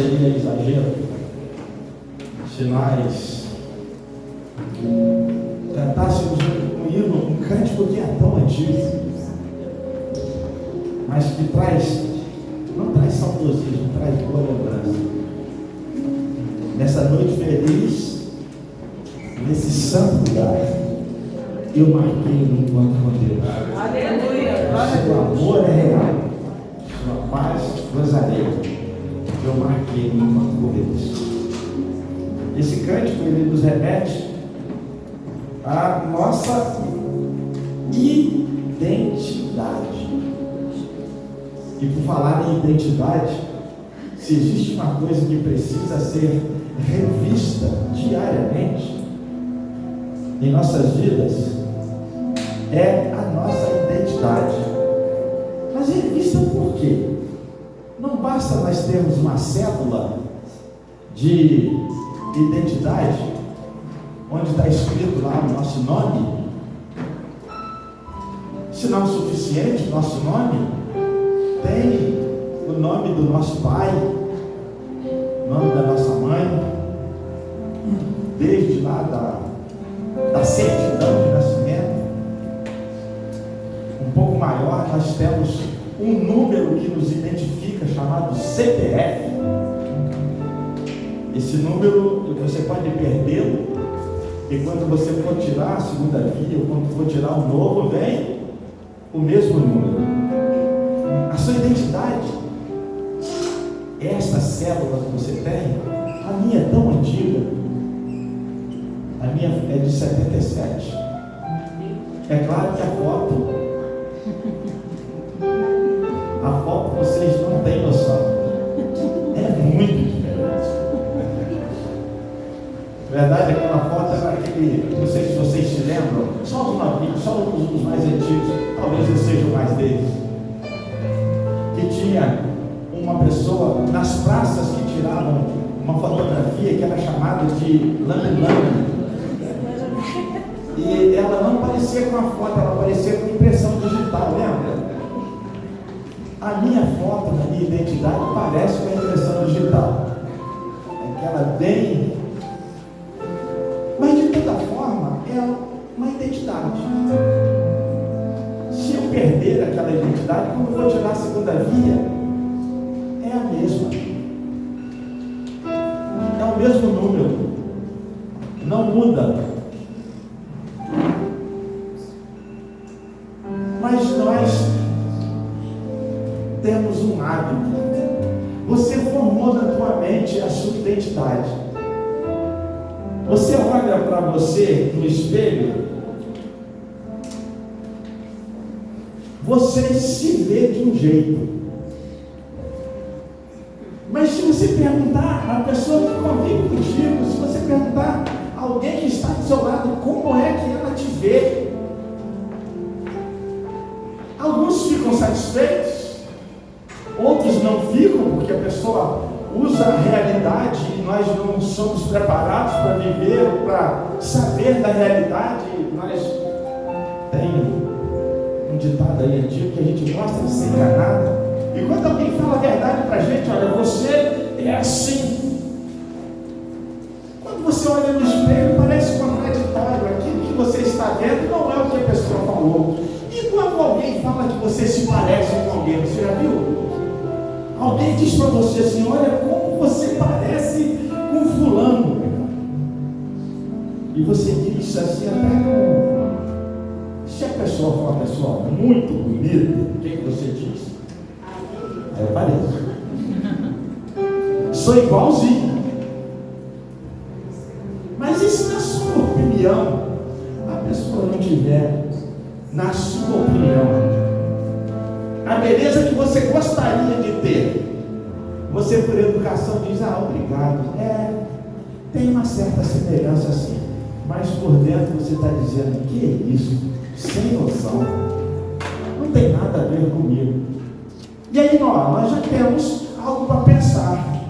seria exagero se nós cantássemos um hino, um cântico que é tão antigo, mas que não traz saudosismo, traz boa lembrança. Nessa noite feliz, nesse santo lugar, eu marquei um encontro com Deus. Aleluia! Seu amor é real, sua paz gozarei. Eu marquei um encontro com Deus. Esse cântico, ele nos remete à nossa identidade. E por falar em identidade, se existe uma coisa que precisa ser revista diariamente em nossas vidas, é a nossa identidade. Mas revista por quê? Não basta nós termos uma cédula de identidade, onde está escrito lá o nosso nome. Se não é o suficiente, o nosso nome tem o nome do nosso pai, o nome da nossa mãe, desde lá da certidão de nascimento. Um pouco maior, nós temos um número que nos identifica, chamado CPF. Esse número, você pode perdê-lo, e quando você for tirar a segunda via, ou quando for tirar o novo, vem o mesmo número. A sua identidade, essa célula que você tem, a minha é tão antiga, a minha é de 77. É claro que a foto vocês não têm noção, é muito diferente. Na verdade, aquela foto era aquele, não sei se vocês se lembram, só os novinhos, só os mais antigos, talvez eu seja o mais deles, que tinha uma pessoa nas praças que tiravam uma fotografia que era chamada de lambe-lambe. E ela não parecia com a foto, ela parecia com impressão digital, lembra? A minha foto, na minha identidade, parece com a impressão digital. Aquela bem... Mas de toda forma, é uma identidade. Se eu perder aquela identidade, quando eu vou tirar a segunda via, é a mesma. É o mesmo número. Não muda. Mas nós temos um hábito. Você formou na tua mente a sua identidade. Você olha para você no espelho, você se vê de um jeito. Mas se você perguntar a pessoa que convive contigo, se você perguntar a alguém que está do seu lado, como é que ela te vê? Alguns ficam satisfeitos, outros não ficam, porque a pessoa usa a realidade e nós não somos preparados para viver, para saber da realidade. Nós temos um ditado aí antigo que a gente gosta de ser enganado. E quando alguém fala a verdade para a gente, olha, você é assim. Quando você olha no espelho, parece contraditório. Aquilo que você está vendo não é o que a pessoa falou. E quando alguém fala que você se parece com alguém, você já viu? Alguém diz para você assim, olha como você parece com fulano. E você diz assim até com... Se a pessoa for uma pessoa muito bonita, o que você diz? Eu pareço. Sou igualzinho. Mas e se na sua opinião a pessoa não tiver, na sua opinião, a beleza que você gostaria de ter, você por educação diz, obrigado, tem uma certa semelhança assim, mas por dentro você está dizendo, que é isso? Sem noção, não tem nada a ver comigo. E aí nós já temos algo para pensar,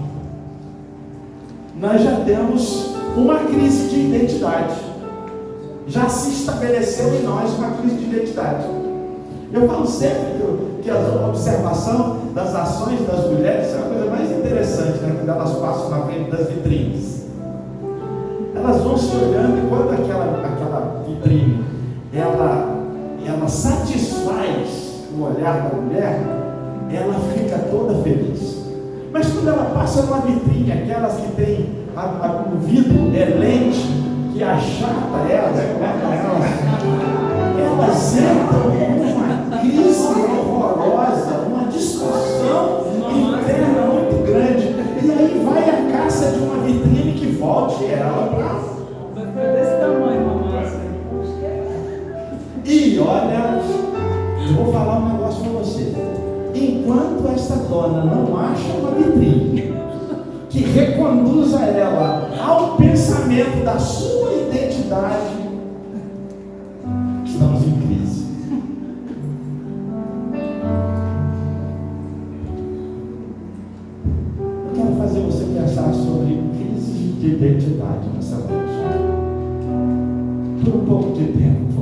nós já temos uma crise de identidade, já se estabeleceu em nós uma crise de identidade. Eu falo sempre que a observação das ações das mulheres é a coisa mais interessante interessante, né? Quando elas passam na frente das vitrines, elas vão se olhando, e quando aquela vitrine ela satisfaz o olhar da mulher, ela fica toda feliz. Mas quando ela passa numa vitrine, aquelas que tem o vidro lente, que achata elas entram numa crise horrorosa, uma discussão interna muito grande, e aí vai a caça de uma vitrine que volte ela para... Vai ficar desse tamanho, mamãe. E olha, eu vou falar um negócio para você. Enquanto esta dona não acha uma vitrine que reconduza ela ao pensamento da sua identidade, estamos em crise. Eu quero fazer você pensar sobre crise de identidade nessa noite. Por um pouco de tempo.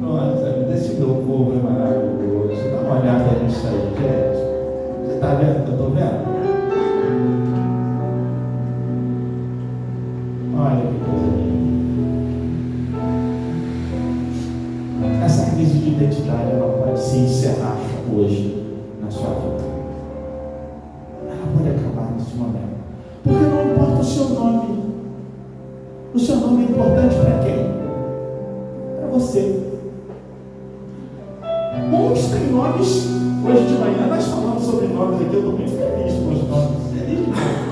Nossa, esse meu povo é maravilhoso. Dá uma olhada nisso aí, gente. Você está vendo o que eu estou vendo? Olha que coisa linda. Essa crise de identidade, ela pode se encerrar hoje na sua vida. Ela pode acabar nesse momento. Porque não importa o seu nome. O seu nome é importante para quem? Para você. Muitos têm nomes. Hoje de manhã nós falamos sobre nomes aqui. Eu estou muito feliz com os nomes. Feliz demais.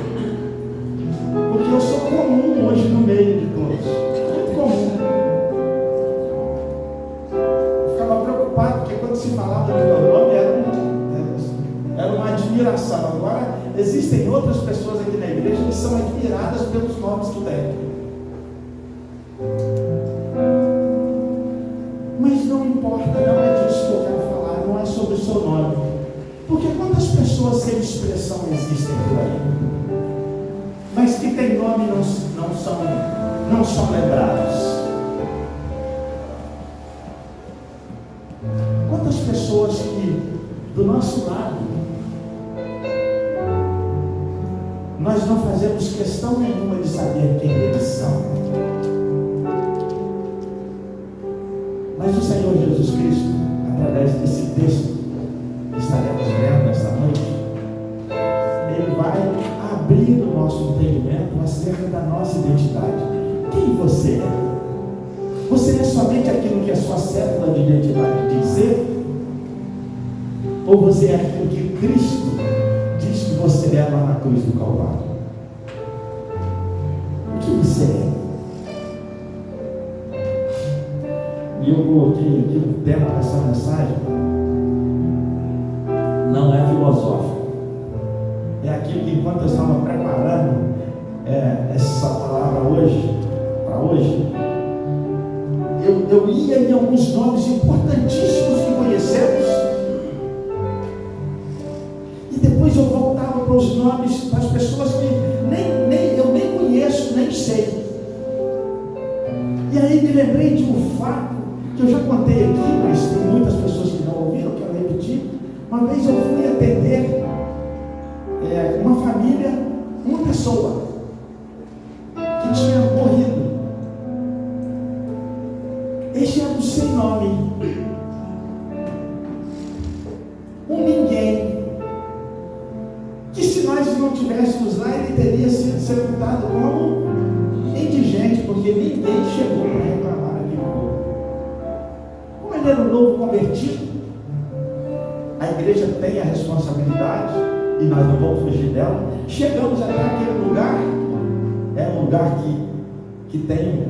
Porque eu sou comum hoje no meio de todos. Muito comum. Eu ficava preocupado porque quando se falava do meu nome era uma admiração. Agora existem outras pessoas aqui na igreja que são admiradas pelos nomes que têm. Mas não importa, não é disso que eu quero falar, não é sobre o seu nome. Porque quantas pessoas sem expressão existem por aí? Mas que tem nome não são lembrados. Quantas pessoas que do nosso lado nós não fazemos questão nenhuma de saber quem eles são. Mas o Senhor Jesus Cristo, através desse texto que estaremos lendo esta noite, Ele vai abrir o nosso entendimento acerca da nossa identidade. Quem você é? Você é somente aquilo que a sua cédula de identidade diz ser? Ou você é aquilo que Cristo diz que você é lá na cruz do Calvário? O que você é? E eu coloquei aqui o tema dessa mensagem. Não é filosófico. É aquilo que enquanto eu estava preparando essa palavra para hoje, eu ia em alguns nomes importantíssimos que conhecemos, e depois eu voltava para os nomes das pessoas que eu nem conheço, nem sei. E aí me lembrei de um fato que eu já contei aqui, mas tem muitas pessoas que não ouviram, eu quero repetir. Uma vez eu fui atender uma família, uma pessoa que tinha morrido. Este era um sem nome, um ninguém, que se nós não tivéssemos lá, ele teria sido sepultado como indigente, porque ninguém chegou para reclamar aqui no povo. Como ele era um novo convertido, a igreja tem a responsabilidade, e nós não vamos fugir dela. Chegamos até aquele lugar, é um lugar que tem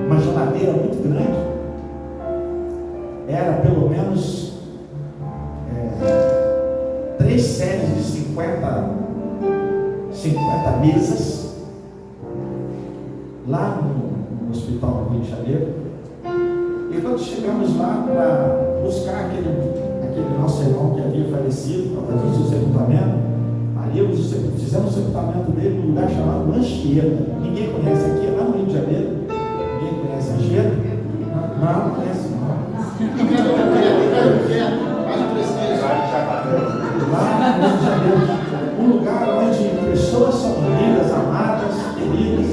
uma geladeira muito grande, era pelo menos 3 séries de 50 mesas, lá no hospital do Rio de Janeiro. E quando chegamos lá para buscar aquele nosso irmão que havia falecido, para fazer o seu sepultamento, ali fizemos o sepultamento dele num lugar chamado Anchieta. Ninguém conhece aqui, é lá no Rio de Janeiro. Ninguém conhece Anchieta? Não conhece não. Lá no Rio de Janeiro um lugar onde pessoas são unidas, amadas, queridas,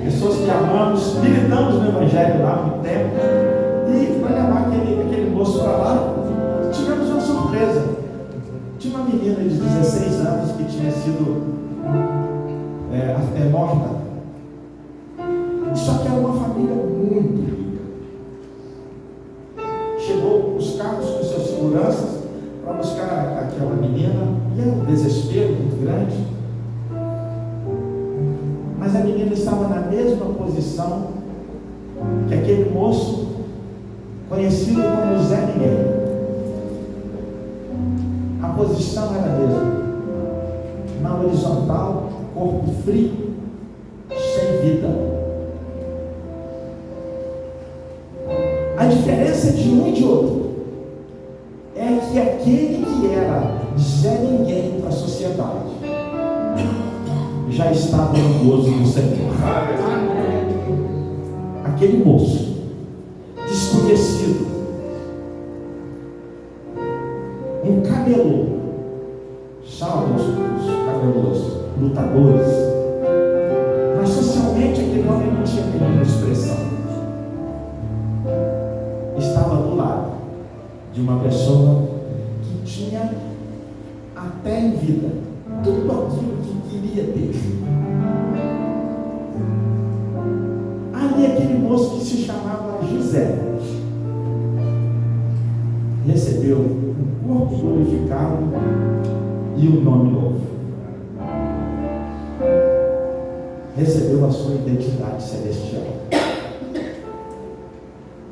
pessoas que amamos, militamos no Evangelho lá há muito tempo. E para levar aquele moço para lá, tivemos uma surpresa. Tinha uma menina de 16 anos que tinha sido morta. Só que era uma família muito rica. Chegou os carros com seus seguranças para buscar aquela menina, e era um desespero muito grande. Mas a menina estava na mesma posição que aquele moço, conhecido como Zé Ninguém. A posição era a mesma, na horizontal, corpo frio, sem vida. A diferença de um e de outro é que aquele que era Zé Ninguém para a sociedade já estava no gozo do Senhor. Aquele moço desconhecido, um camelô, salve os camelôs, lutadores, mas socialmente aquele homem não tinha nenhuma expressão. Estava do lado de uma pessoa que tinha até em vida tudo aquilo que queria ter. Ali aquele moço que se chamava José recebeu um corpo glorificado e um nome novo. Recebeu a sua identidade celestial.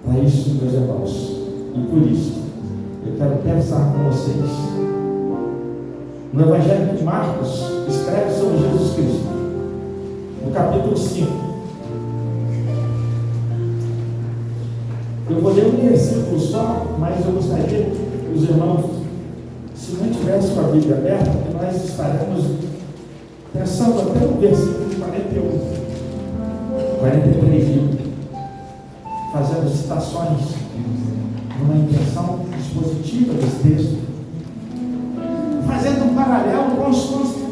Para isso, meus irmãos, e por isso eu quero pensar com vocês no Evangelho de Marcos, escreve sobre Jesus Cristo, no capítulo 5. Eu vou ler um versículo só, mas eu gostaria que os irmãos, se não tivessem com a Bíblia aberta, que nós estaremos pensando até no versículo 41, 43, fazendo citações numa intenção expositiva desse texto, fazendo um paralelo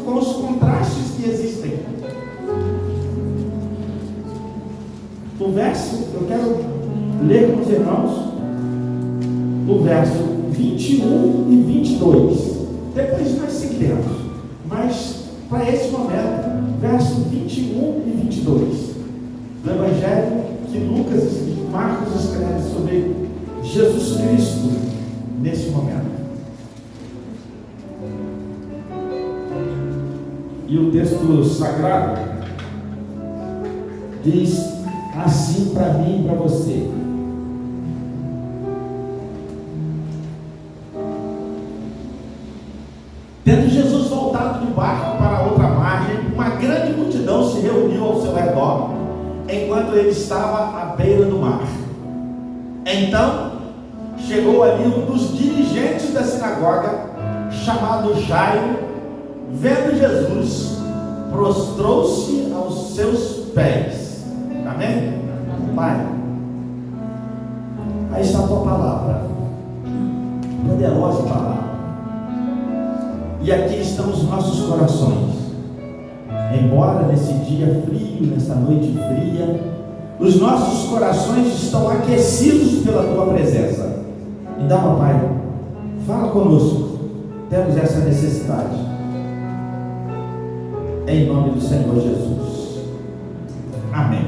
com os contrastes que existem. O verso, eu quero ler com os irmãos o verso 21 e 22. Depois nós seguiremos, mas para esse momento, verso 21 e 22 do Evangelho que Lucas e Marcos escrevem sobre Jesus Cristo nesse momento. E o texto sagrado diz assim para mim e para você: tendo Jesus voltado de barco para a outra margem, uma grande multidão se reuniu ao seu redor, enquanto ele estava à beira do mar. Então chegou ali um dos dirigentes da sinagoga, chamado Jairo. Vendo Jesus, prostrou-se aos seus pés. Amém? Pai, aí está a tua palavra, poderosa palavra, e aqui estão os nossos corações. Embora nesse dia frio, nessa noite fria, os nossos corações estão aquecidos pela tua presença. Então, Pai, fala conosco, temos essa necessidade. Em nome do Senhor Jesus. Amém.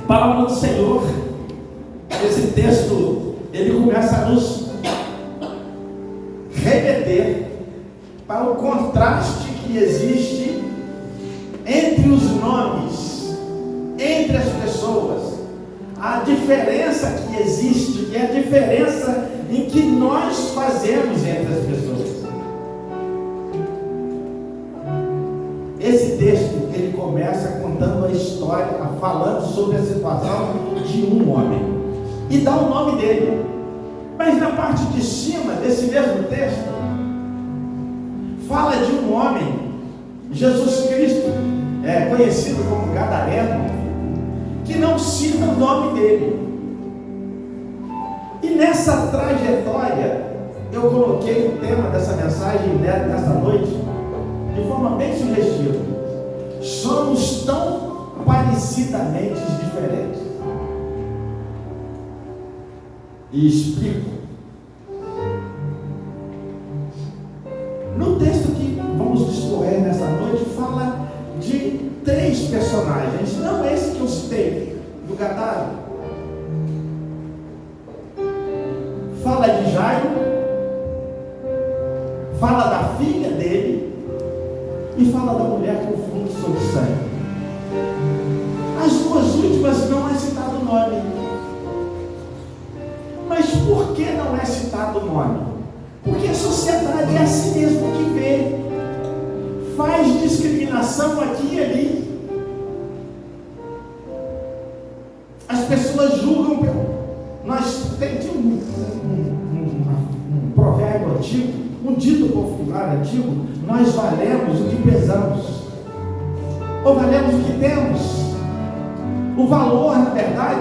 Palavra do Senhor. Esse texto, ele começa a nos remeter para o contraste que existe entre os nomes, entre as pessoas, a diferença que existe e a diferença em que nós fazemos entre as pessoas. Esse texto, ele começa contando a história, falando sobre a situação de um homem, e dá o nome dele. Mas na parte de cima desse mesmo texto, fala de um homem, Jesus Cristo, conhecido como Gadareno, que não cita o nome dele. E nessa trajetória, eu coloquei coloquei o tema dessa mensagem nessa noite de forma bem sugestiva. Somos tão parecidamente diferentes. E explico. No texto que vamos discorrer nessa noite, fala de 3 personagens, não esse que eu citei, do Gadara. Fala de Jairo, fala da filha dele e fala da mulher com fluxo de sangue. As 2 últimas não é citado o nome. Mas por que não é citado o nome? Porque a sociedade é assim mesmo que vê. Faz discriminação aqui e ali. As pessoas julgam Nós temos um provérbio antigo, um dito popular antigo: nós valemos o que pesamos, ou valemos o que temos. O valor, na verdade,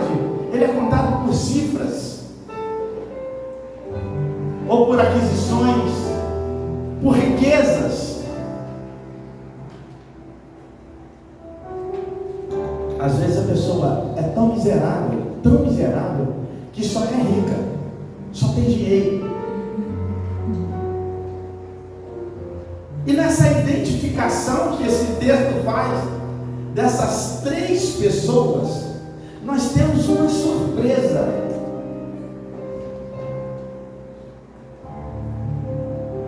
ele é contado por cifras, ou por aquisições, por riquezas. Às vezes a pessoa é tão miserável, que só é rica, só tem dinheiro. E nessa identificação que esse texto faz dessas 3 pessoas, nós temos uma surpresa.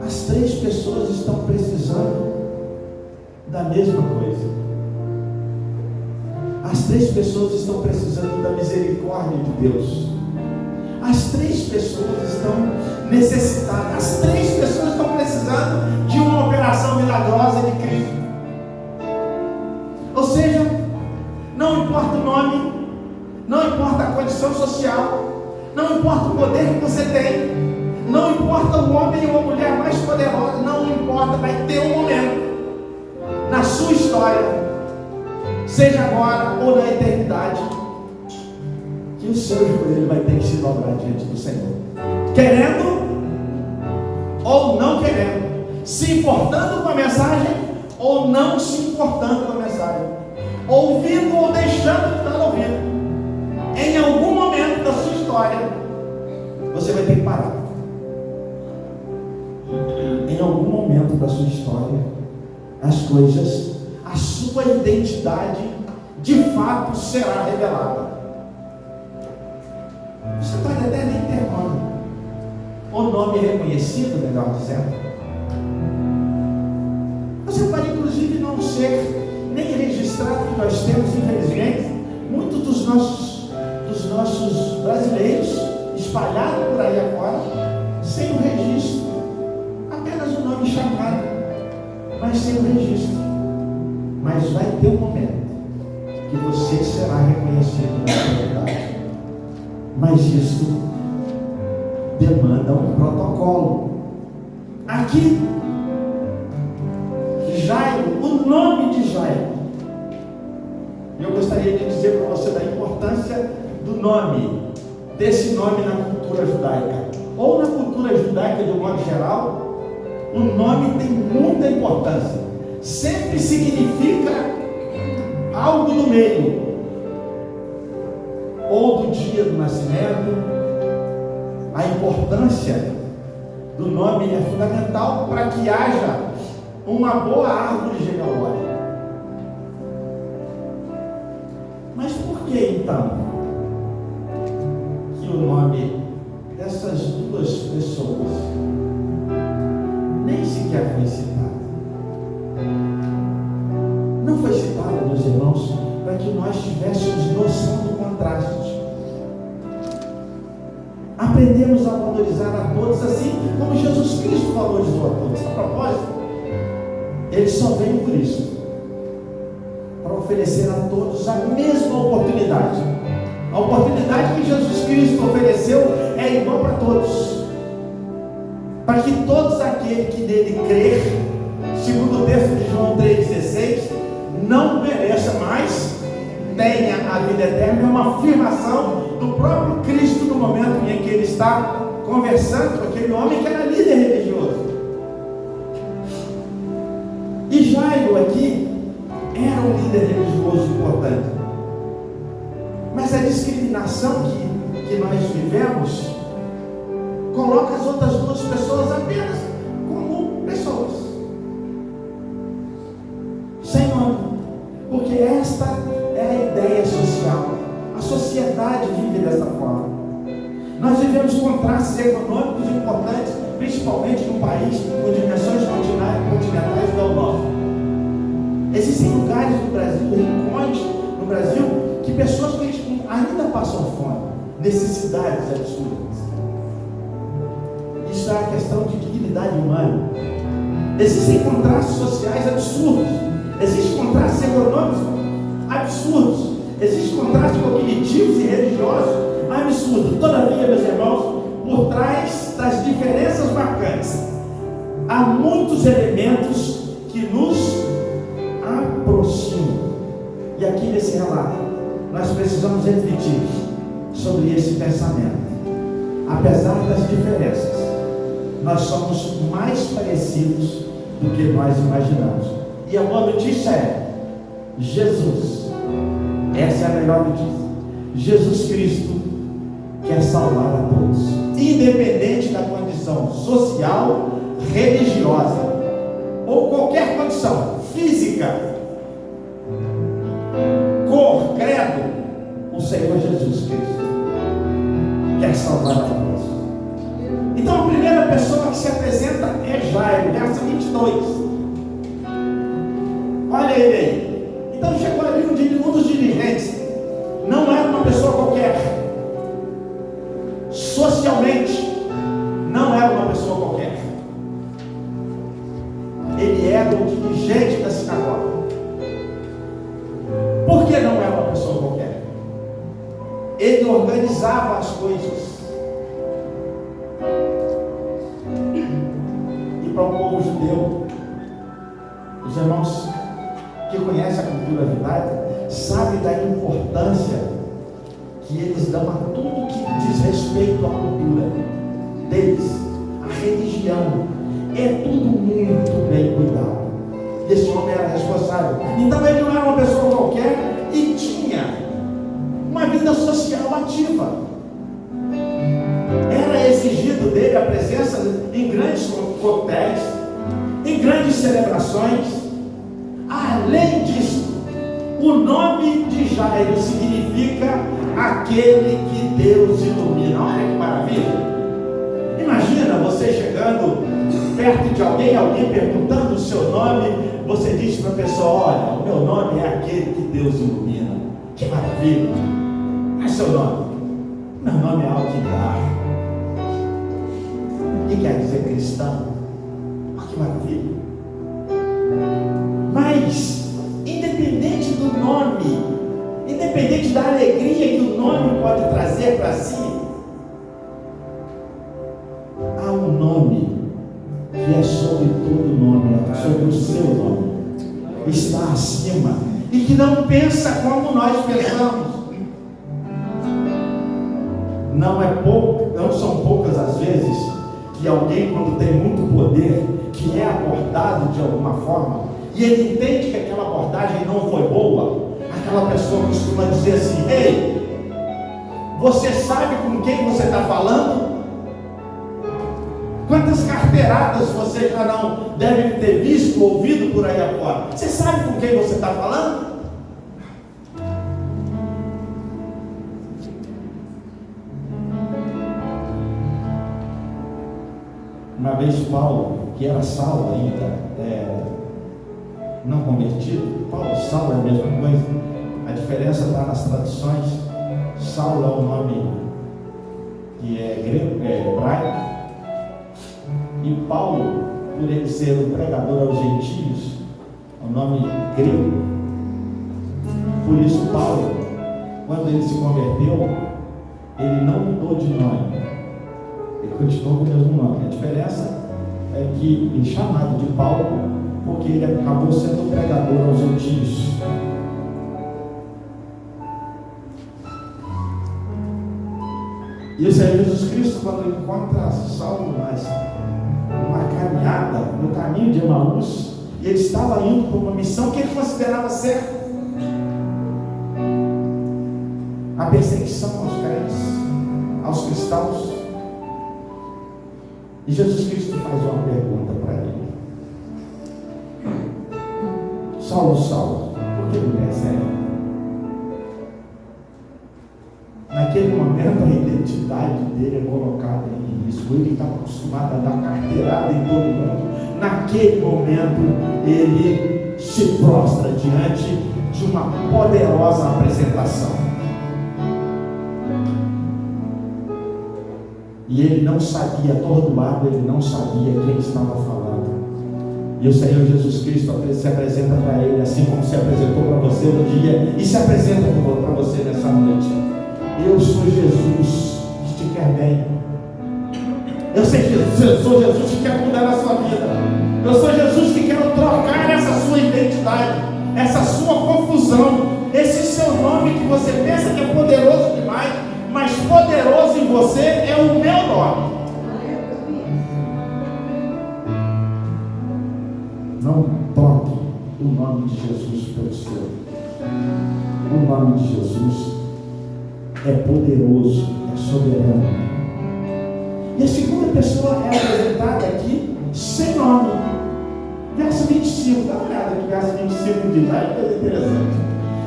As 3 pessoas estão precisando da mesma coisa. As 3 pessoas estão precisando da misericórdia de Deus. As 3 pessoas estão necessitadas. As 3 pessoas estão precisando de uma operação milagrosa de Cristo. Ou seja, não importa o nome, não importa a condição social, não importa o poder que você tem, não importa o homem ou a mulher mais poderosa, não importa, vai ter um momento na sua história, seja agora ou na eternidade, que o seu joelho vai ter que se dobrar diante do Senhor, querendo ou não querendo, se importando com a mensagem ou não se importando com a mensagem, ouvindo ou deixando de estar ouvindo. Em algum momento da sua história, você vai ter que parar. Em algum momento da sua história, as coisas, a sua identidade de fato será revelada. Você pode até nem ter nome, ou nome reconhecido, melhor dizendo. Você pode inclusive não ser nem registrado, que nós temos, infelizmente, muitos dos nossos brasileiros espalhados por aí afora, sem o registro, apenas o nome chamado, mas sem o registro. Mas vai ter um momento que você será reconhecido na verdade. Mas isso demanda um protocolo. Aqui, Jairo, o nome de Jairo. Eu gostaria de dizer para você da importância do nome, desse nome na cultura judaica, ou na cultura judaica de um modo geral. O nome tem muita importância. Sempre significa algo do meio, ou do dia do nascimento. A importância do nome é fundamental para que haja uma boa árvore genealógica. Mas por que então que o nome dessas 2 pessoas nem sequer foi citado? Não foi citado, meus irmãos, para que nós tivéssemos noção do contraste. Aprendemos a valorizar a todos, assim como Jesus Cristo valorizou a todos. A propósito, ele só veio por isso, para oferecer a todos a mesma oportunidade. A oportunidade que Jesus Cristo ofereceu é igual para todos, para que todos aqueles que nele crer, segundo o texto de João 3,16, não pereça, mas tenha a vida eterna. É uma afirmação do próprio Cristo no momento em que ele está conversando com aquele homem que era líder religioso. geração que nós vivemos coloca as outras duas pessoas apenas como pessoas, sem nome, porque esta é a ideia social. A sociedade vive dessa forma. Nós vivemos contrastes econômicos importantes, principalmente num país com dimensões continentais igual ao nosso. Existem lugares no Brasil, rincões no Brasil, que pessoas que ainda passam fome, necessidades absurdas. Isso é a questão de dignidade humana. Existem contrastes sociais absurdos, existem contrastes econômicos absurdos, existem contrastes cognitivos e religiosos absurdos. Todavia, meus irmãos, por trás das diferenças marcantes, há muitos elementos que nos aproximam. E aqui nesse relato, nós precisamos refletir sobre esse pensamento. Apesar das diferenças, nós somos mais parecidos do que nós imaginamos. E a boa notícia é: Jesus, essa é a melhor notícia. Jesus Cristo quer salvar a todos, independente da condição social, religiosa ou qualquer condição física, cor, credo. O Senhor Jesus Cristo quer salvar a todos. Então a primeira pessoa que se apresenta é Jairo, verso 22. Olha ele aí. Então chegou ali um dos dirigentes. Não era uma pessoa qualquer. Socialmente, não era uma pessoa qualquer. Ele era o dirigente da sinagoga. Por que não era uma pessoa qualquer? Ele organizava as coisas. E para o povo judeu, os irmãos que conhecem a cultura judaica sabem da importância que eles dão a tudo que diz respeito à cultura deles, a religião. É tudo muito bem cuidado. Esse homem era responsável. Então ele não era uma pessoa qualquer e tinha uma vida social ativa. Era exigido dele a presença em grandes coquetéis, em grandes celebrações. Além disso, o nome de Jairo significa aquele que Deus ilumina. Olha que maravilha. Imagina você chegando perto de alguém perguntando o seu nome, você diz para a pessoa: olha, o meu nome é aquele que Deus ilumina. Que maravilha. Qual é seu nome? Meu nome é Alquidar. E quer dizer cristão. Olha que maravilha. Mas, independente do nome, independente da alegria que o nome pode trazer para si, há um nome que é sobre todo nome, sobre o seu nome, está acima, e que não pensa como nós pensamos. Não são poucas as vezes que alguém, quando tem muito poder, que é abordado de alguma forma, e ele entende que aquela abordagem não foi boa, aquela pessoa costuma dizer assim: ei, você sabe com quem você está falando? Quantas carteiradas você já não deve ter visto, ouvido por aí afora? Você sabe com quem você está falando? Uma vez Paulo, que era Saulo ainda, não convertido, Paulo, Saulo é a mesma coisa, a diferença está nas traduções. Saulo é o nome que é grego, é hebraico, e Paulo, por ele ser um pregador aos gentios, é o nome grego. Por isso Paulo, quando ele se converteu, ele não mudou de nome, ele continuou com o mesmo nome. A diferença é que ele é chamado de Paulo porque ele acabou sendo pregador aos gentios. E esse é Jesus Cristo, quando encontra Saulo numa caminhada, no caminho de Emaús, e ele estava indo para uma missão que ele considerava certa. a perseguição aos crentes, aos cristãos. E Jesus Cristo faz uma pergunta para ele: Saulo, Saulo, por que me persegue? Naquele momento a identidade dele é colocada em risco. Ele estava acostumado a dar carteirada em todo mundo. Naquele momento ele se prostra diante de uma poderosa apresentação. E ele não sabia, atordoado, ele não sabia quem estava falando. E o Senhor Jesus Cristo se apresenta para ele, assim como se apresentou para você no dia, e se apresenta para você nessa noite. Eu sou Jesus que te quer bem. Eu sou Jesus que quer mudar a sua vida. Eu sou Jesus que quer trocar essa sua identidade, essa sua confusão, esse seu nome que você pensa que é poderoso demais, mas poderoso em você é o meu nome. Não troque o nome de Jesus pelo seu. O nome de Jesus é poderoso, é soberano. E a segunda pessoa é apresentada aqui sem nome. Verso 25, dá uma olhada aqui, verso 25 de lá, é coisa interessante.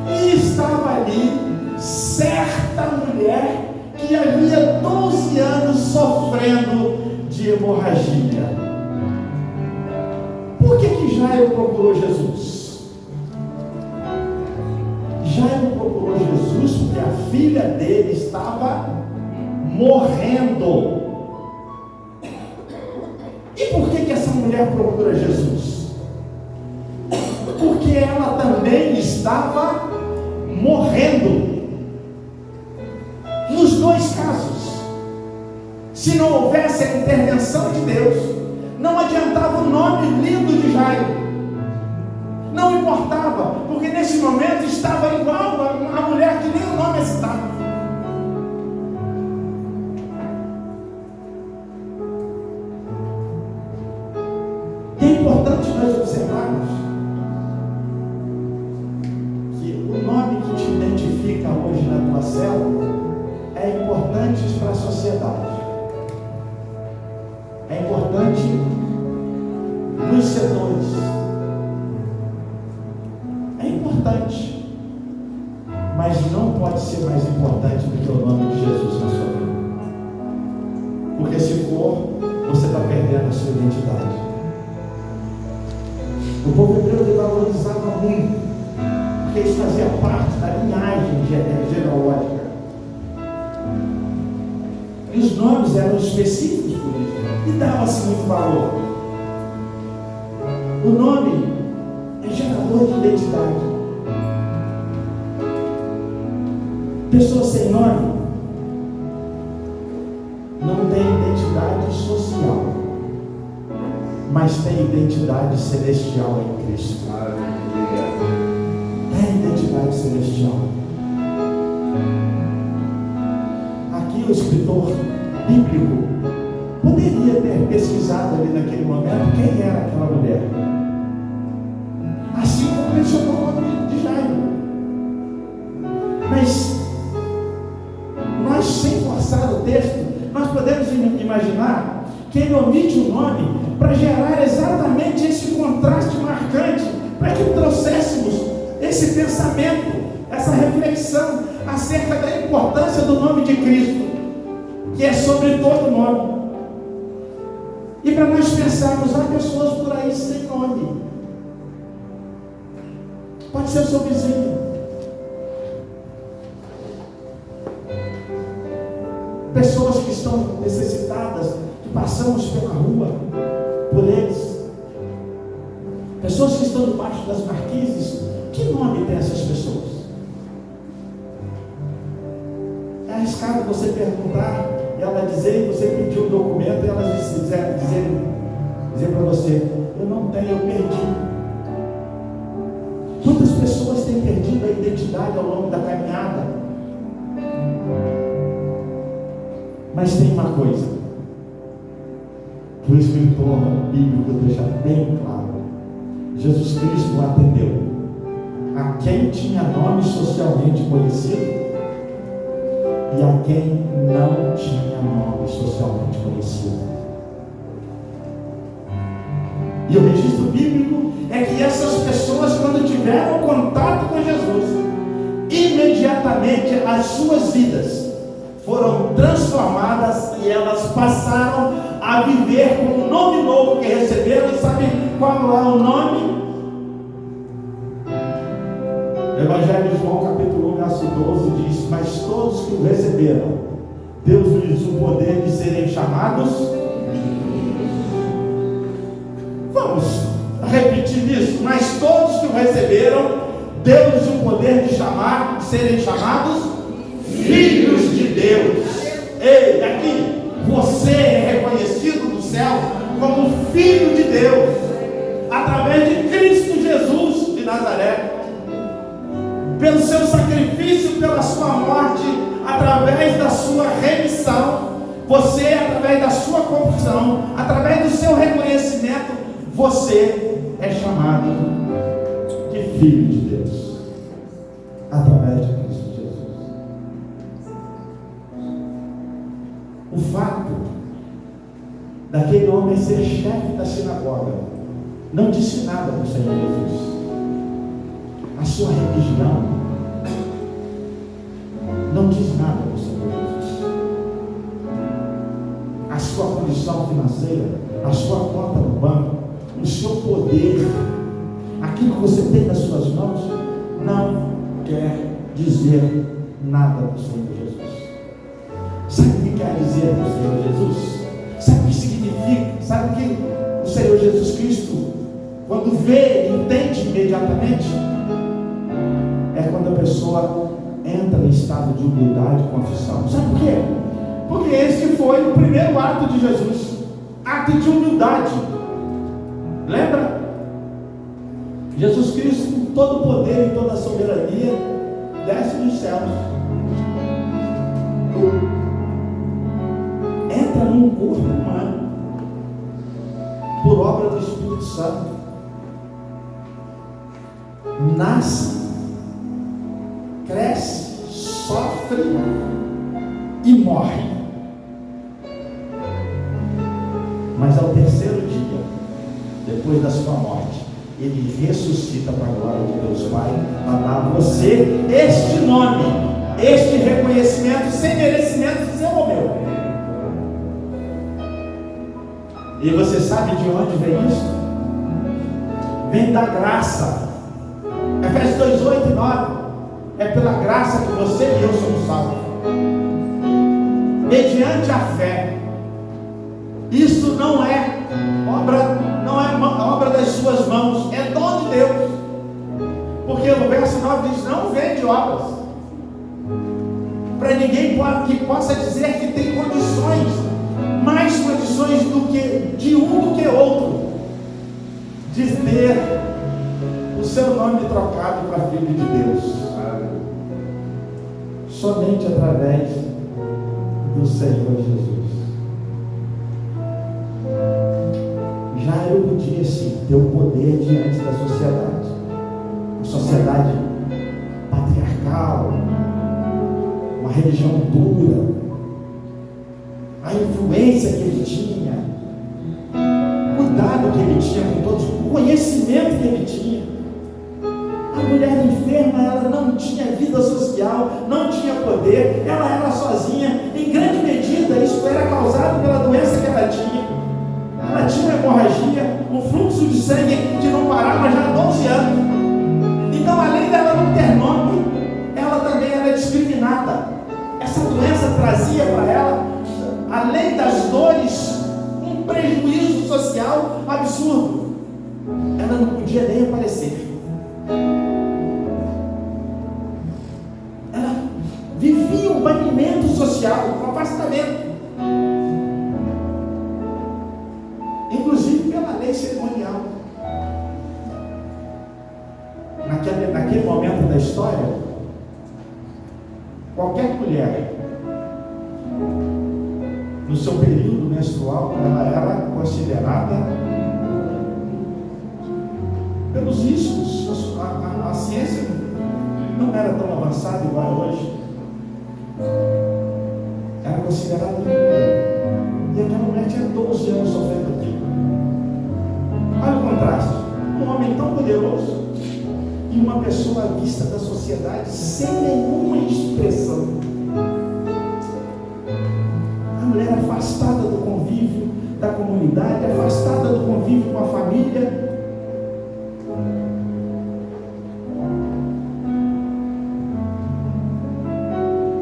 E estava ali certa mulher que havia 12 anos sofrendo de hemorragia. Por que Jairo procurou Jesus? Jairo procurou Jesus porque a filha dele estava morrendo. E por que essa mulher procura Jesus? Porque ela também estava morrendo. Nos dois casos, se não houvesse a intervenção de Deus, não adiantava o nome lindo de Jairo. Não importava, porque nesse momento estava igual a mulher que nem o nome estava. E é importante nós observarmos que o nome que te identifica hoje na tua célula é importante para a sociedade. É importante nos setores. É importante, mas não pode ser mais importante do que o nome de Jesus na sua vida. Porque se for, você está perdendo a sua identidade. O povo hebreu valorizava muito, porque isso fazia parte da linhagem genealógica. E os nomes eram específicos por isso, e dava-se muito valor. O nome é gerador de identidade. Pessoa sem nome não tem identidade social, mas tem identidade celestial em Cristo. Tem identidade celestial. Aqui o escritor bíblico poderia ter pesquisado ali naquele momento quem era aquela mulher, assim como mencionou o nome de Jairo. Mas nós, sem forçar o texto, nós podemos imaginar que ele omite o nome para gerar exatamente esse contraste marcante, para que trouxéssemos esse pensamento, essa reflexão acerca da importância do nome de Cristo, que é sobre todo nome. E para nós pensarmos, há pessoas por aí sem nome. Pode ser o seu vizinho. Pessoas que estão necessitadas, que passamos pela rua por eles. Pessoas que estão debaixo das marquises. Que nome tem essas pessoas? É arriscado você perguntar, ela dizer, você pedir um documento e elas dizer para você: eu não tenho, eu perdi. Quantas pessoas têm perdido a identidade ao longo da caminhada? Mas tem uma coisa que o escritor bíblico deixa bem claro: Jesus Cristo atendeu a quem tinha nome socialmente conhecido e a quem não tinha nome socialmente conhecido. E o registro bíblico é que essas pessoas, quando tiveram contato com Jesus, imediatamente as suas vidas foram transformadas e elas passaram a viver com um nome novo que receberam. E sabe qual é o nome? Evangelho de João capítulo 1, verso 12 diz: mas todos que o receberam, Deus lhes o poder de serem chamados. Vamos repetir isso. Mas todos que o receberam, Deus lhes o poder de serem chamados filhos de Deus. Ei, aqui, você é reconhecido no céu como filho de Deus, através de Cristo Jesus de Nazaré. Pelo seu sacrifício, pela sua morte, através da sua remissão, você, através da sua confissão, através do seu reconhecimento, você é chamado de filho de Deus, através de Cristo Jesus. O fato daquele homem ser chefe da sinagoga não disse nada para o Senhor Jesus. A sua religião não diz nada para o Senhor Jesus. A sua condição financeira, a sua conta no banco, o seu poder, aquilo que você tem nas suas mãos, não quer dizer nada para o Senhor Jesus. Sabe o que quer dizer para o Senhor Jesus? Sabe o que significa? Sabe o que o Senhor Jesus Cristo, quando vê, entende imediatamente? É quando a pessoa entra em estado de humildade e confissão. Sabe por quê? Porque esse foi o primeiro ato de Jesus, ato de humildade. Lembra? Jesus Cristo, com todo o poder e toda a soberania, desce dos céus, entra num corpo humano, por obra do Espírito Santo, nasce, cresce, sofre e morre. Mas ao terceiro dia, depois da sua morte, ele ressuscita para a glória de Deus Pai, para dar a você este nome, este reconhecimento sem merecimento seu ou meu. E você sabe de onde vem isso? Vem da graça. Efésios 2, 8 e 9. É pela graça que você e eu somos salvos, mediante a fé. Isso não é obra das suas mãos, é dom de Deus. Porque o verso 9 diz: não vem de obras, para ninguém que possa dizer que tem condições, mais condições de um do que outro, de ter o seu nome trocado para filho de Deus. Somente através do Senhor Jesus. Já eu podia sim ter o poder diante da sociedade, uma sociedade patriarcal, uma religião dura, a influência que ele tinha, o cuidado que ele tinha com todos, o conhecimento que ele tinha. A mulher enferma, ela não tinha vida social, não tinha poder, ela era sozinha. Em grande medida, isso era causado pela doença que ela tinha. Ela tinha uma hemorragia, um fluxo de sangue que não parava já há 12 anos. Então, além dela não ter nome, ela também era discriminada. Essa doença trazia para ela, além das dores, um prejuízo social absurdo. Ela não podia nem aparecer. Ela vivia um banimento social, um afastamento, inclusive pela lei cerimonial. Naquele momento da história, qualquer mulher, no seu período menstrual, ela era considerada, pelos riscos, a ciência não era tão avançada igual hoje, considerada imunda. E aquela mulher tinha 12 anos sofrendo aquilo. Olha o contraste. Um homem tão poderoso e uma pessoa à vista da sociedade sem nenhuma expressão. A mulher afastada do convívio da comunidade, afastada do convívio com a família.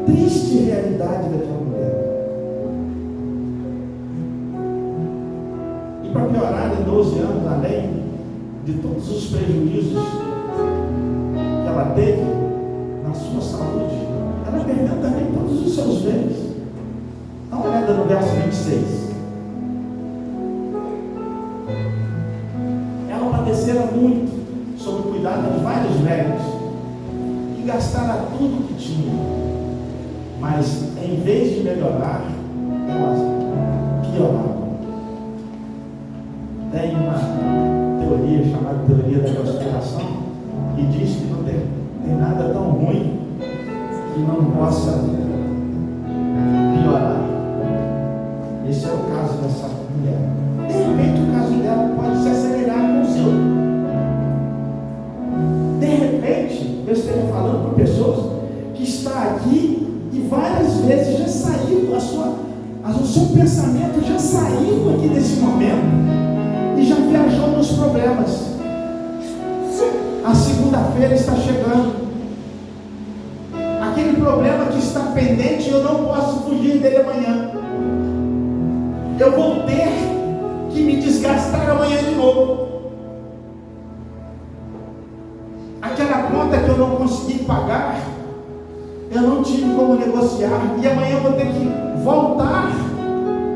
Triste realidade daquela mulher. E para piorar, em 12 anos, além de todos os prejuízos que ela teve na sua saúde, ela perdeu também todos os seus bens. Dá uma olhada no verso 26. Ela padecera muito sob o cuidado de vários médicos e gastara tudo que tinha. Mas em vez de melhorar, elas pioravam. Tem uma teoria chamada teoria da conspiração que diz que não tem nada tão ruim que não possa piorar. Esse é o caso dessa mulher. De repente o caso dela pode se assemelhar com o seu. De repente, eu esteja falando para pessoas que está aqui e várias vezes já saiu o seu pensamento já saiu aqui desse momento e já viajou nos problemas. A segunda-feira está chegando. Aquele problema que está pendente, eu não posso fugir dele amanhã. Eu vou ter que me desgastar amanhã de novo. Aquela conta que eu não consegui pagar, eu não tive como negociar, e amanhã eu vou ter que voltar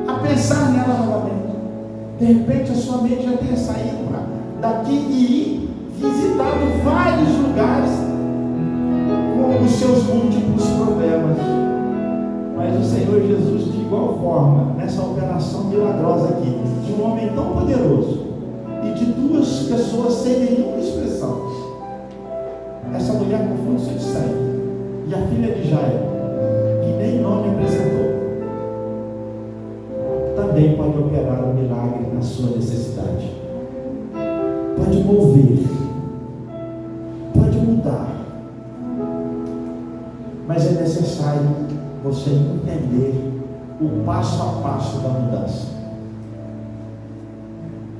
a pensar nela novamente. De repente a sua mente já tenha saído daqui e visitado vários lugares com os seus múltiplos problemas. Mas o Senhor Jesus, de igual forma, nessa operação milagrosa aqui, de um homem tão poderoso e de duas pessoas sem nenhuma expressão, essa mulher com fluxo de sangue e a filha de Jairo, que nem nome apresentou, também pode operar um milagre na sua necessidade. Pode mover, pode mudar, mas é necessário você entender o passo a passo da mudança.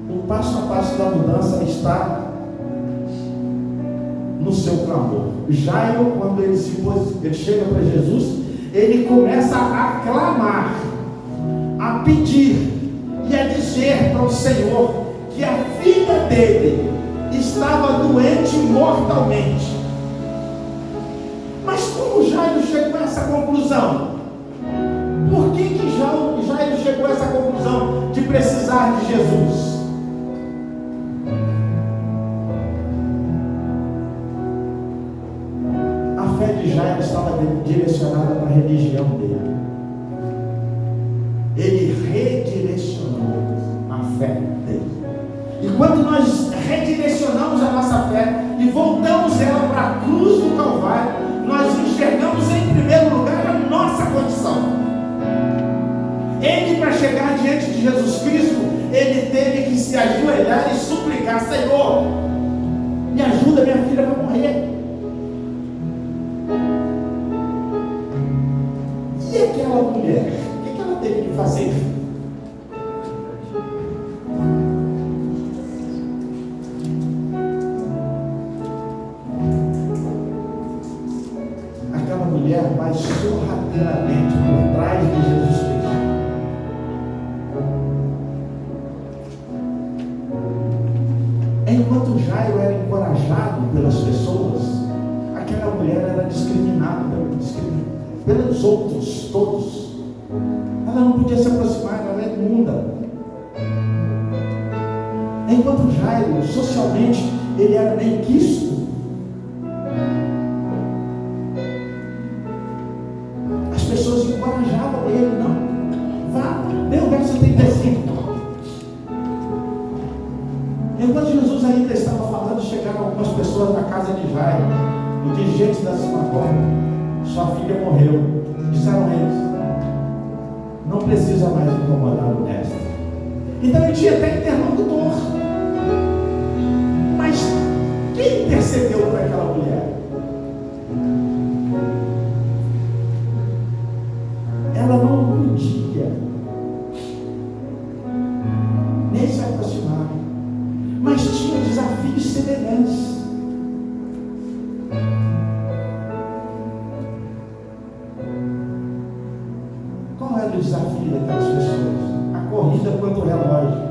O passo a passo da mudança está no seu clamor. Jairo, quando ele chega para Jesus, ele começa a clamar, a pedir e a dizer para o Senhor que a filha dele estava doente mortalmente. Mas como Jairo chegou a essa conclusão? Por que Jairo chegou a essa conclusão de precisar de Jesus? A fé de Jairo estava direcionada para a religião dele. Ele redirecionou a fé dele. E quando nós redirecionamos a nossa fé e voltamos ela para a cruz do Calvário, nós enxergamos em primeiro lugar a nossa condição. Ele, para chegar diante de Jesus Cristo, ele teve que se ajoelhar e suplicar: Senhor, me ajuda, minha filha vai morrer. E aquela mulher, o que ela teve que fazer? Aquela mulher vai sorrateiramente por trás de Jesus Cristo. Enquanto Jairo era encorajado pelas pessoas, aquela mulher era discriminada pelos outros, todos. Ela não podia se aproximar, ela era imunda. Enquanto Jairo, socialmente, ele era bem quisto, as pessoas encorajavam ele: não, vá, dê o verso 35. Enquanto Jesus ainda estava falando, chegaram algumas pessoas na casa de Jairo, os dirigentes da sinagoga: sua filha morreu. Disseram eles. não precisa mais incomodar o mestre. Então ele tinha até interlocutor. Mas quem intercedeu para aquela mulher? Ela não podia nem se aproximar, mas tinha desafios semelhantes. Qual era o desafio daquelas pessoas? A corrida contra o relógio.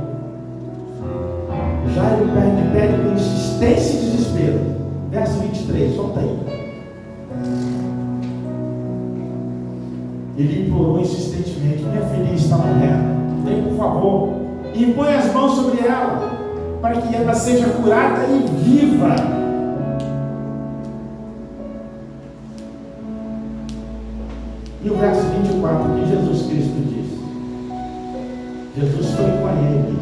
Jairo pede com insistência e desespero. Verso 23, solta aí. Ele implorou insistentemente: minha filha está morrendo, vem por favor, e impõe as mãos sobre ela, para que ela seja curada e viva. E o verso 24, que Jesus Cristo diz: Jesus foi com ele.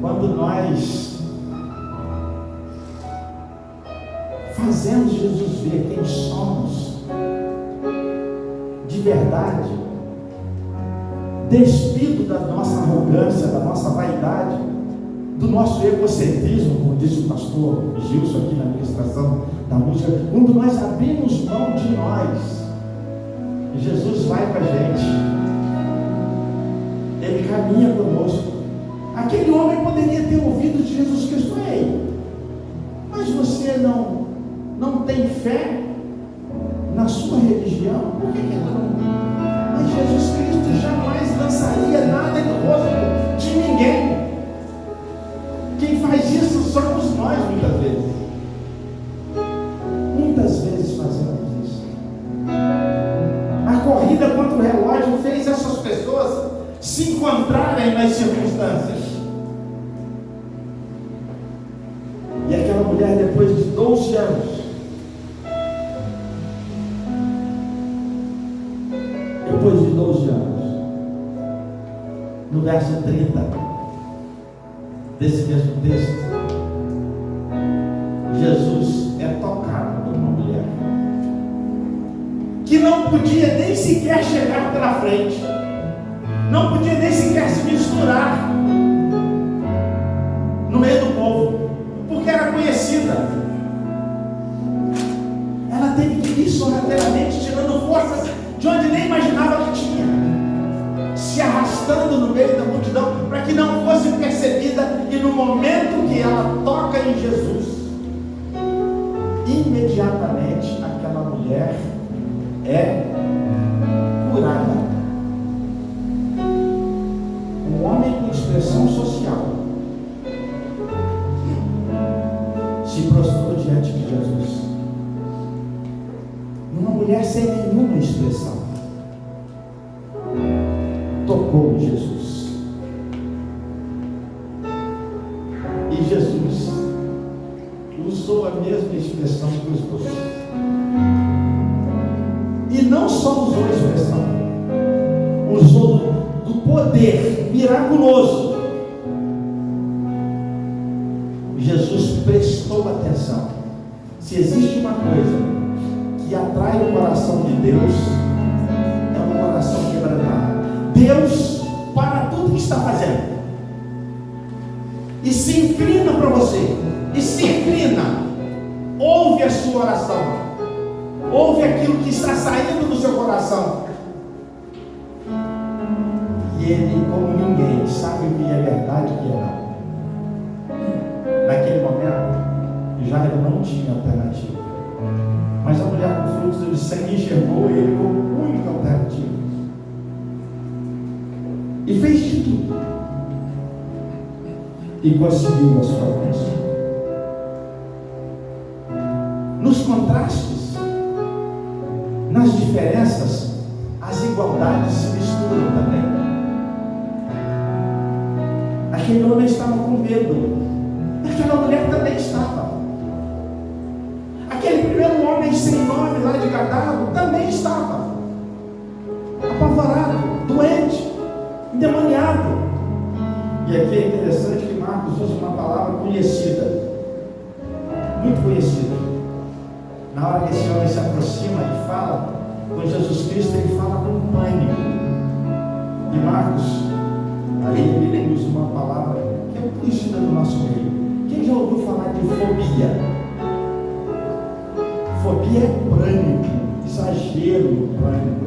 Quando nós fazemos Jesus ver quem somos de verdade, despido da nossa arrogância, da nossa vaidade, do nosso egocentrismo, como disse o pastor Gilson aqui na ministração da música, quando nós abrimos mão de nós, Jesus vai com a gente, Ele caminha conosco. Aquele homem poderia ter ouvido de Jesus Cristo: ei, mas você não tem fé na sua religião? Por que ela não? Mas Jesus Cristo jamais lançaria nada no rosto de ninguém. Quem faz isso somos nós, muitas vezes. Muitas vezes fazemos isso. A corrida contra o relógio fez essas pessoas se encontrarem nas circunstâncias. E aquela mulher, depois de 12 anos, no verso 30 desse mesmo texto, Jesus é tocado por uma mulher que não podia nem sequer chegar pela frente, não podia nem sequer se misturar no meio do povo, porque era conhecida. Ela teve que ir sorrateiramente, tirando forças de onde nem imaginava que tinha, se arrastando no meio da multidão, para que não fosse percebida. E no momento que ela toca em Jesus, imediatamente aquela mulher é curada. Um homem com expressão social se prostrou diante de Jesus. Uma mulher sem nenhuma expressão tocou em Jesus. E Jesus usou a mesma expressão que os dois. E não só usou a expressão, usou do poder miraculoso. Jesus prestou atenção. Se existe uma coisa que atrai o coração de Deus, é um coração quebrantado. Deus para tudo que está fazendo e se inclina para você, e se inclina, ouve a sua oração, ouve aquilo que está saindo do seu coração, e Ele, como ninguém, sabe o que é verdade e o que é não. Naquele momento, Jairo não tinha alternativa, mas a mulher com fluxo de sangue enxergou ele como única alternativa e fez de tudo e conseguiu a sua bênção. Nos contrastes, nas diferenças, as igualdades se misturam também. Aquele homem estava com medo, aquela mulher também estava. Aquele primeiro homem sem nome lá de Gadara também estava apavorado, doente, endemoniado. E aqui é interessante que Marcos usa uma palavra conhecida, muito conhecida. Na hora que esse homem se aproxima e fala, com Jesus Cristo, ele fala com pânico. E Marcos, aí ele usa uma palavra que é muito conhecida no nosso meio. Quem já ouviu falar de fobia? Fobia é pânico, exagero no pânico.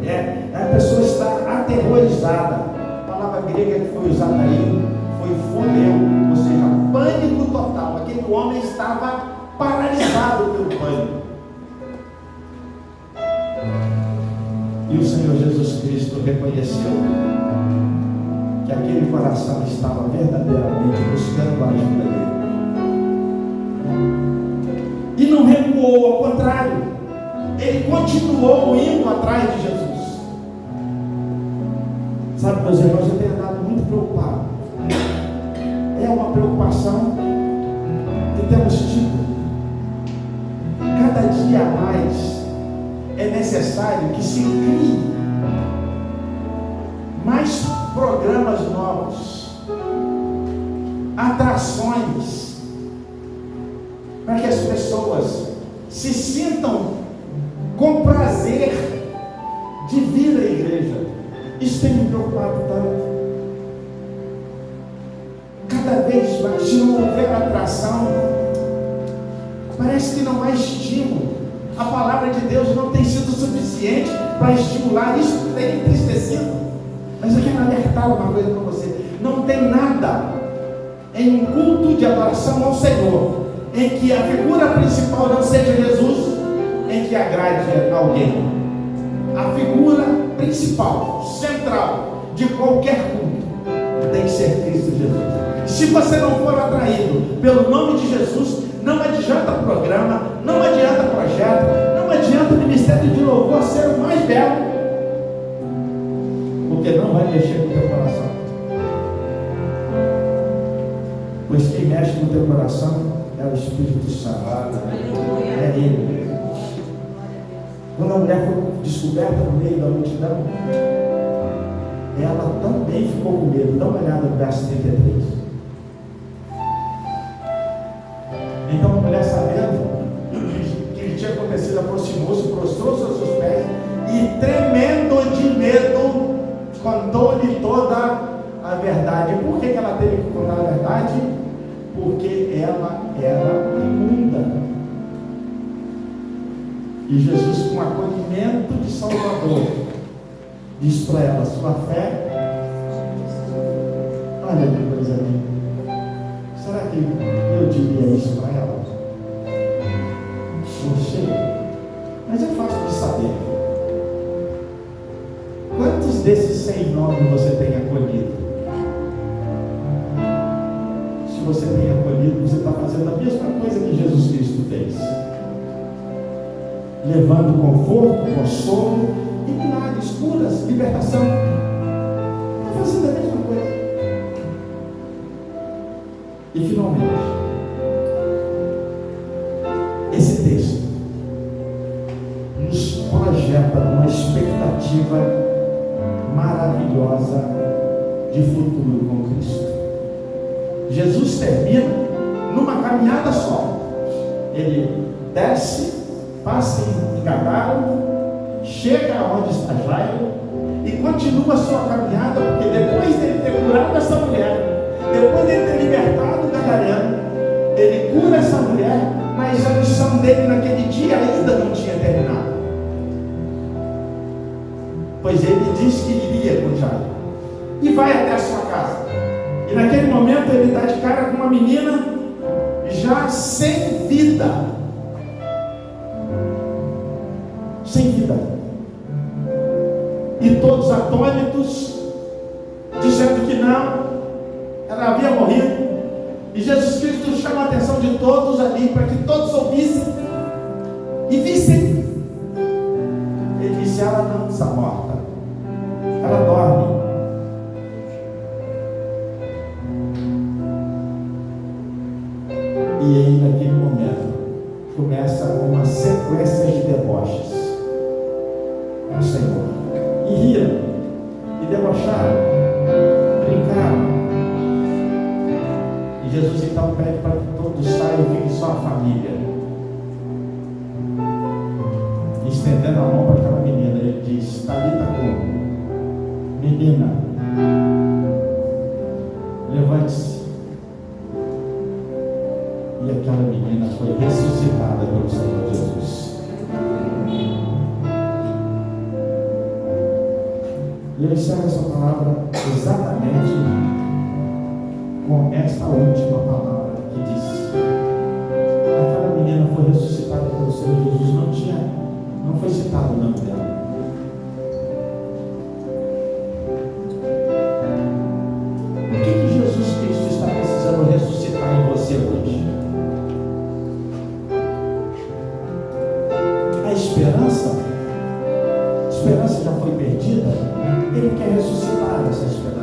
A pessoa está aterrorizada. A palavra grega que foi usada aí foi fobeu, ou seja, pânico total. Aquele homem estava paralisado pelo pânico. E o Senhor Jesus Cristo reconheceu que aquele coração estava verdadeiramente buscando a ajuda dele. E não recuou, ao contrário, ele continuou indo atrás de Jesus. Sabe, meus irmãos, eu tenho andado muito preocupado. É uma preocupação que temos tido. Cada dia mais é necessário que se crie mais programas novos, atrações, para que as pessoas se sintam com prazer de vir à igreja. Isso tem me preocupado tanto. Cada vez mais, se não houver atração, parece que não há estímulo. A palavra de Deus não tem sido suficiente para estimular. Isso tem entristecido. Mas eu quero alertar uma coisa para você: não tem nada em um culto de adoração ao Senhor em que a figura principal não seja Jesus, em que agrade alguém. A figura principal, central de qualquer culto tem que ser Cristo Jesus. Se você não for atraído pelo nome de Jesus, não adianta programa, não adianta projeto, não adianta o ministério de louvor ser o mais belo, porque não vai mexer no teu coração. Pois quem mexe no teu coração é o Espírito Santo. É Ele. Quando a mulher foi descoberta no meio da multidão, ela também ficou com medo. Dá uma olhada no verso 33. Então a mulher, sabendo que tinha acontecido, aproximou-se, prostrou-se aos seus pés e, tremendo de medo, contou-lhe toda a verdade. Por que ela teve que contar a verdade? Porque ela era imunda. E Jesus, com acolhimento de Salvador, diz para ela: sua fé, olha que coisa linda. Será que eu diria isso para ela? Não sei, mas é fácil de saber. Quantos desses 109 você tem acolhido? Se você tem acolhido, você está fazendo a mesma coisa que Jesus Cristo fez, levando conforto, consolo e milagres, curas, libertação. Está fazendo a mesma coisa. E finalmente, esse texto nos projeta uma expectativa maravilhosa de futuro com Cristo. Jesus termina numa caminhada só. Ele desce, passa em Gadara, chega aonde está Jairo e continua a sua caminhada, porque depois dele ter curado essa mulher, depois dele ter libertado o gadareno, ele cura essa mulher, mas a missão dele naquele dia ainda não tinha terminado. Pois ele disse que iria com Jairo e vai até a sua casa. E naquele momento ele dá de cara com uma menina já sem vida. Sem vida. E todos atônitos, dizendo que não, ela havia morrido. E Jesus Cristo chama a atenção de todos ali, para que todos ouvissem e vissem. Ele disse: ela não está morta, ela dorme. E aí, naquele momento, começa uma sequência de deboches ao Senhor. E riram, e debocharam, brincaram. E Jesus então pede para que todos saiam e fiquem só a família. E estendendo a mão para aquela menina, ele ele diz: Talita cum, menina, levante-se. E aquela menina foi ressuscitada pelo Senhor Jesus. E eu encerro essa palavra exatamente com esta última palavra que diz: aquela menina foi ressuscitada pelo Senhor Jesus. Não foi citado o nome dela. O que Jesus Cristo está precisando ressuscitar em você hoje? A esperança? A esperança já foi perdida? Ele quer ressuscitar essa esperança.